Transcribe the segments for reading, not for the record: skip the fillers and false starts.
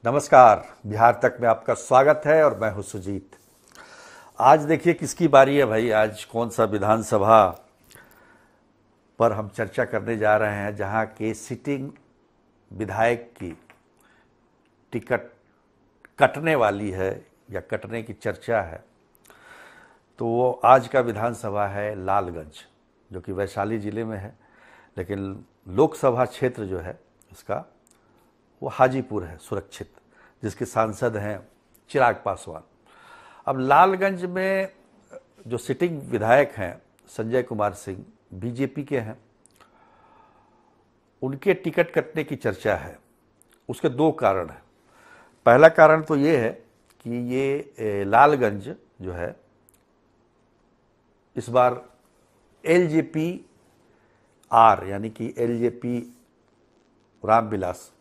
नमस्कार, बिहार तक में आपका स्वागत है और मैं हूं सुजीत। आज देखिए किसकी बारी है भाई। आज कौन सा विधानसभा पर हम चर्चा करने जा रहे हैं जहां के सिटिंग विधायक की टिकट कटने वाली है या कटने की चर्चा है। तो वो आज का विधानसभा है लालगंज, जो कि वैशाली जिले में है, लेकिन लोकसभा क्षेत्र जो है इसका वो हाजीपुर है सुरक्षित, जिसके सांसद हैं चिराग पासवान। अब लालगंज में जो सिटिंग विधायक हैं संजय कुमार सिंह बीजेपी के हैं, उनके टिकट कटने की चर्चा है। उसके दो कारण हैं। पहला कारण तो ये है कि ये लालगंज जो है इस बार एलजेपी आर यानी कि एलजेपी रामविलास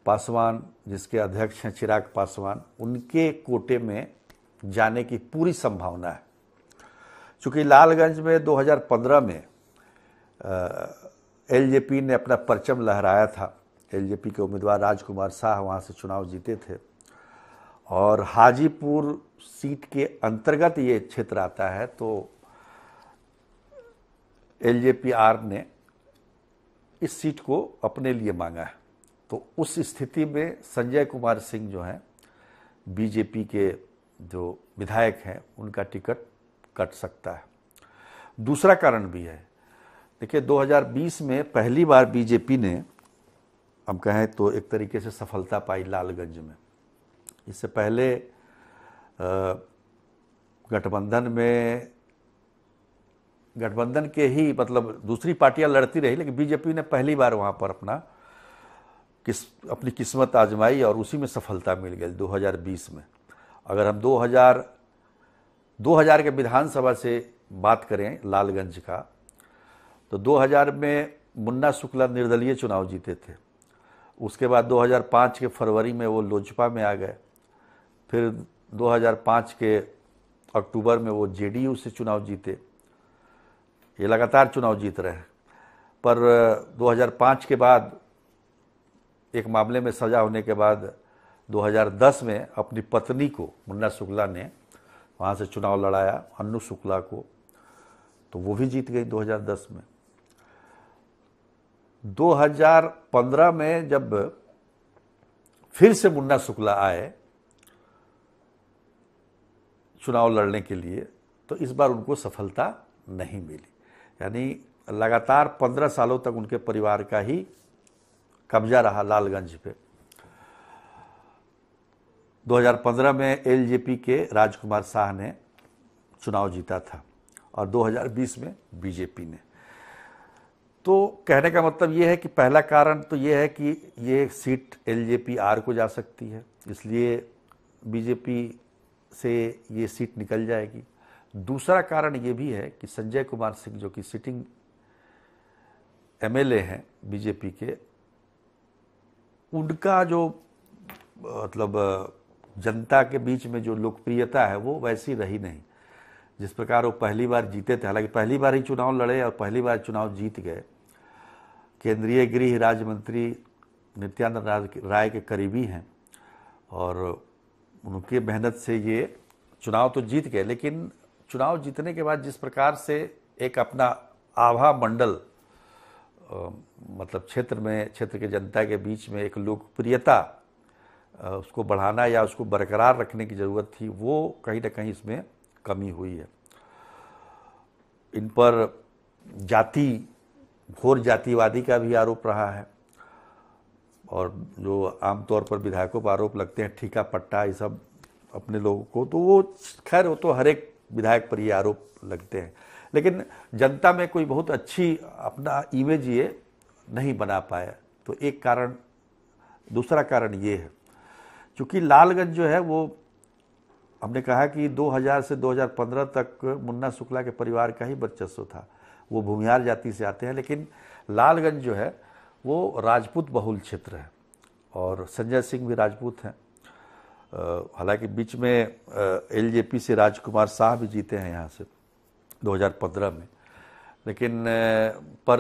पासवान, जिसके अध्यक्ष हैं चिराग पासवान, उनके कोटे में जाने की पूरी संभावना है। चूंकि लालगंज में 2015 में एलजेपी ने अपना परचम लहराया था। एलजेपी के उम्मीदवार राजकुमार शाह वहाँ से चुनाव जीते थे और हाजीपुर सीट के अंतर्गत ये क्षेत्र आता है। तो एलजेपी आर ने इस सीट को अपने लिए मांगा है। तो उस स्थिति में संजय कुमार सिंह जो हैं बीजेपी के जो विधायक हैं, उनका टिकट कट सकता है। दूसरा कारण भी है। देखिए 2020 में पहली बार बीजेपी ने, हम कहें तो एक तरीके से सफलता पाई लालगंज में। इससे पहले गठबंधन के ही मतलब दूसरी पार्टियां लड़ती रही, लेकिन बीजेपी ने पहली बार वहां पर अपनी किस्मत आजमाई और उसी में सफलता मिल गई 2020 में। अगर हम 2000 के विधानसभा से बात करें लालगंज का, तो 2000 में मुन्ना शुक्ला निर्दलीय चुनाव जीते थे। उसके बाद 2005 के फरवरी में वो लोजपा में आ गए। फिर 2005 के अक्टूबर में वो जेडीयू से चुनाव जीते। ये लगातार चुनाव जीत रहे हैं। पर 2005 के बाद एक मामले में सजा होने के बाद 2010 में अपनी पत्नी को मुन्ना शुक्ला ने वहाँ से चुनाव लड़ाया, अन्नू शुक्ला को, तो वो भी जीत गई 2010 में। 2015 में जब फिर से मुन्ना शुक्ला आए चुनाव लड़ने के लिए, तो इस बार उनको सफलता नहीं मिली। यानी लगातार 15 सालों तक उनके परिवार का ही कब्जा रहा लालगंज पे। 2015 में एलजेपी के राजकुमार शाह ने चुनाव जीता था और 2020 में बीजेपी ने। तो कहने का मतलब ये है कि पहला कारण तो ये है कि ये सीट एलजेपी आर को जा सकती है, इसलिए बीजेपी से ये सीट निकल जाएगी। दूसरा कारण ये भी है कि संजय कुमार सिंह जो कि सिटिंग एमएलए हैं बीजेपी के, उनका जो मतलब जनता के बीच में जो लोकप्रियता है वो वैसी रही नहीं जिस प्रकार वो पहली बार जीते थे। हालांकि पहली बार ही चुनाव लड़े और पहली बार चुनाव जीत गए। केंद्रीय गृह राज्य मंत्री नित्यानंद राय के करीबी हैं और उनकी मेहनत से ये चुनाव तो जीत गए। लेकिन चुनाव जीतने के बाद जिस प्रकार से एक अपना आभा मंडल मतलब क्षेत्र के जनता के बीच में एक लोकप्रियता उसको बढ़ाना या उसको बरकरार रखने की ज़रूरत थी, वो कहीं ना कहीं इसमें कमी हुई है। इन पर घोर जातिवादी का भी आरोप रहा है और जो आमतौर पर विधायकों पर आरोप लगते हैं ठीका पट्टा ये सब अपने लोगों को, तो वो खैर वो तो हर एक विधायक पर ये आरोप लगते हैं। लेकिन जनता में कोई बहुत अच्छी अपना इमेज ये नहीं बना पाया। तो एक कारण, दूसरा कारण ये है क्योंकि लालगंज जो है वो हमने कहा कि 2000 से 2015 तक मुन्ना शुक्ला के परिवार का ही वर्चस्व था। वो भूमिहार जाति से आते हैं, लेकिन लालगंज जो है वो राजपूत बहुल क्षेत्र है और संजय सिंह भी राजपूत हैं। हालांकि बीच में एलजेपी से राजकुमार शाह भी जीते हैं यहाँ से 2015 में, लेकिन पर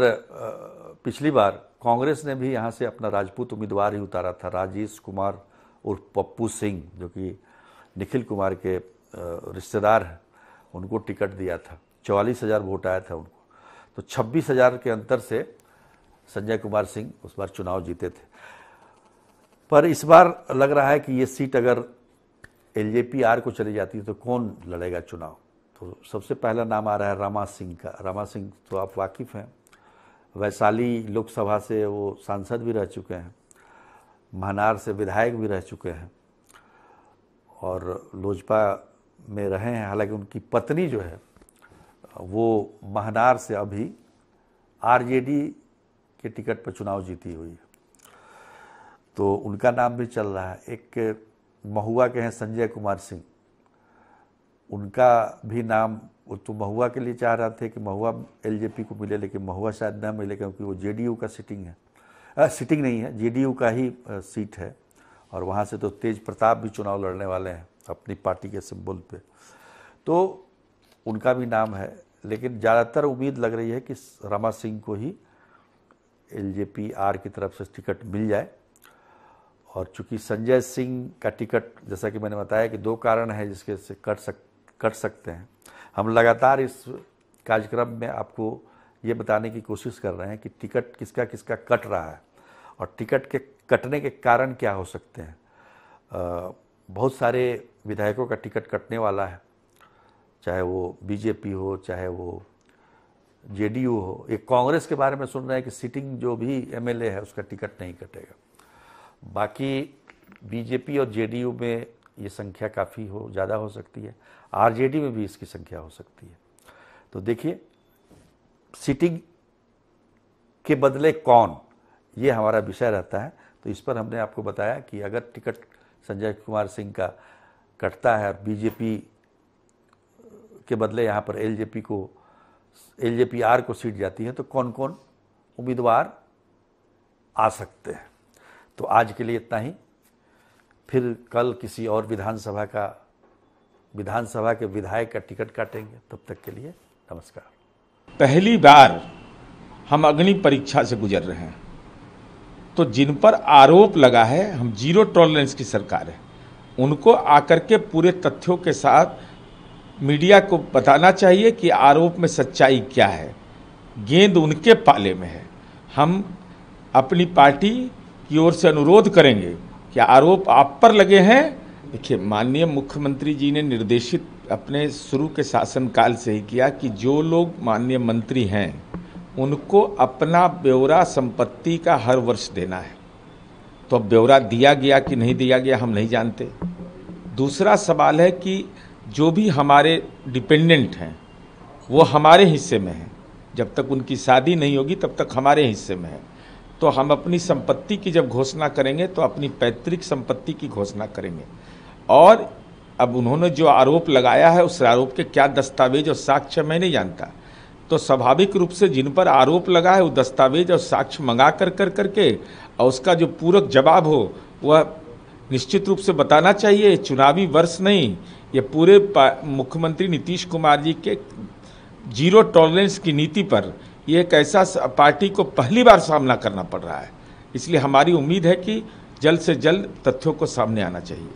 पिछली बार कांग्रेस ने भी यहाँ से अपना राजपूत उम्मीदवार ही उतारा था, राजेश कुमार उर्फ पप्पू सिंह, जो कि निखिल कुमार के रिश्तेदार हैं, उनको टिकट दिया था। 44,000 वोट आया था उनको, तो 26,000 के अंतर से संजय कुमार सिंह उस बार चुनाव जीते थे। पर इस बार लग रहा है कि ये सीट अगर एलजेपी-आर को चली जाती है तो कौन लड़ेगा चुनाव। तो सबसे पहला नाम आ रहा है रमा सिंह का। रमा सिंह तो आप वाकिफ़ हैं, वैशाली लोकसभा से वो सांसद भी रह चुके हैं, महनार से विधायक भी रह चुके हैं और लोजपा में रहे हैं। हालांकि उनकी पत्नी जो है वो महनार से अभी आरजेडी के टिकट पर चुनाव जीती हुई है, तो उनका नाम भी चल रहा है। एक महुआ के हैं संजय कुमार सिंह, उनका भी नाम, वो तो महुआ के लिए चाह रहे थे कि महुआ एलजेपी को मिले, लेकिन महुआ शायद न मिले क्योंकि वो जेडीयू का सिटिंग नहीं है, जेडीयू का ही सीट है और वहाँ से तो तेज प्रताप भी चुनाव लड़ने वाले हैं अपनी पार्टी के सिंबल पे, तो उनका भी नाम है। लेकिन ज़्यादातर उम्मीद लग रही है कि रमा सिंह को ही एलजेपी-आर की तरफ से टिकट मिल जाए। और चूंकि संजय सिंह का टिकट, जैसा कि मैंने बताया कि 2 कारण है जिसके से कट सकते हैं। हम लगातार इस कार्यक्रम में आपको ये बताने की कोशिश कर रहे हैं कि टिकट किसका किसका कट रहा है और टिकट के कटने के कारण क्या हो सकते हैं। बहुत सारे विधायकों का टिकट कटने वाला है, चाहे वो बीजेपी हो, चाहे वो जेडीयू हो। एक कांग्रेस के बारे में सुन रहे हैं कि सिटिंग जो भी एमएलए है उसका टिकट नहीं कटेगा। बाकी बीजेपी और जेडीयू में ये संख्या काफ़ी ज़्यादा हो सकती है, आरजेडी में भी इसकी संख्या हो सकती है। तो देखिए, सिटिंग के बदले कौन, ये हमारा विषय रहता है। तो इस पर हमने आपको बताया कि अगर टिकट संजय कुमार सिंह का कटता है और बीजेपी के बदले यहाँ पर एलजेपी-आर को सीट जाती है तो कौन कौन उम्मीदवार आ सकते हैं। तो आज के लिए इतना ही, फिर कल किसी और विधानसभा के विधायक का टिकट काटेंगे। तब तक के लिए नमस्कार। पहली बार हम अग्नि परीक्षा से गुजर रहे हैं, तो जिन पर आरोप लगा है, हम जीरो टॉलरेंस की सरकार है, उनको आकर के पूरे तथ्यों के साथ मीडिया को बताना चाहिए कि आरोप में सच्चाई क्या है। गेंद उनके पाले में है। हम अपनी पार्टी की ओर से अनुरोध करेंगे कि आरोप आप पर लगे हैं। देखिए, माननीय मुख्यमंत्री जी ने निर्देशित अपने शुरू के शासनकाल से ही किया कि जो लोग माननीय मंत्री हैं उनको अपना ब्यौरा संपत्ति का हर वर्ष देना है। तो अब ब्यौरा दिया गया कि नहीं दिया गया हम नहीं जानते। दूसरा सवाल है कि जो भी हमारे डिपेंडेंट हैं वो हमारे हिस्से में हैं, जब तक उनकी शादी नहीं होगी तब तक हमारे हिस्से में है। तो हम अपनी संपत्ति की जब घोषणा करेंगे तो अपनी पैतृक संपत्ति की घोषणा करेंगे। और अब उन्होंने जो आरोप लगाया है उस आरोप के क्या दस्तावेज और साक्ष्य मैं नहीं जानता, तो स्वाभाविक रूप से जिन पर आरोप लगा है वो दस्तावेज और साक्ष्य मंगा करके और उसका जो पूरक जवाब हो वह निश्चित रूप से बताना चाहिए। चुनावी वर्ष नहीं, ये पूरे मुख्यमंत्री नीतीश कुमार जी के जीरो टॉलरेंस की नीति पर ये एक ऐसा पार्टी को पहली बार सामना करना पड़ रहा है। इसलिए हमारी उम्मीद है कि जल्द से जल्द तथ्यों को सामने आना चाहिए।